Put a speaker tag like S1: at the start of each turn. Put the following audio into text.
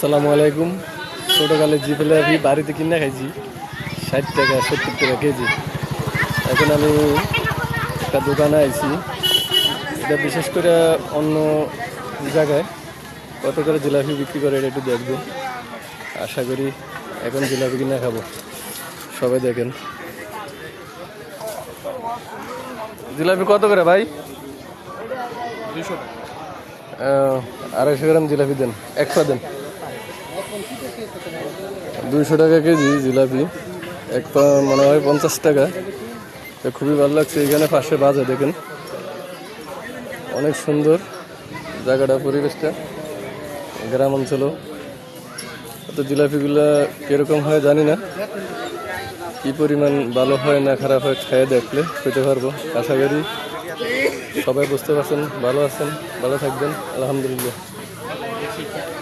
S1: আসসালামু আলাইকুম। ছোটোকালে জিলাপি বাড়িতে কিনে খাইছি 60 টাকা 70 টাকা কেজি। এখন আমি একটা দোকানে আইছি, এটা বিশেষ করে অন্য জায়গায় কত করে জিলাপি বিক্রি করে এটা একটু দেখবো। আশা করি এখন জিলাপি কিনে খাবো। সবাই দেখেন জিলাপি কত করে ভাই?
S2: 200 টাকা।
S1: 250 গ্রাম জিলাপি দেন, একটা দেন। 200 টাকা কেজি জিলাপি, এক পা মনে হয় 50 টাকা। খুবই ভালো লাগছে। এখানে পাশে বাজার দেখেন, অনেক সুন্দর জায়গাটা, পরিবেশটা গ্রাম অঞ্চল। তো জিলাপিগুলা কিরকম হয় জানি না, কি পরিমাণ ভালো হয় না খারাপ হয় খেয়ে দেখলে খেতে পারবো। আশা করি সবাই বুঝতে পারছেন, ভালো আছেন, ভালো থাকবেন। আলহামদুলিল্লাহ।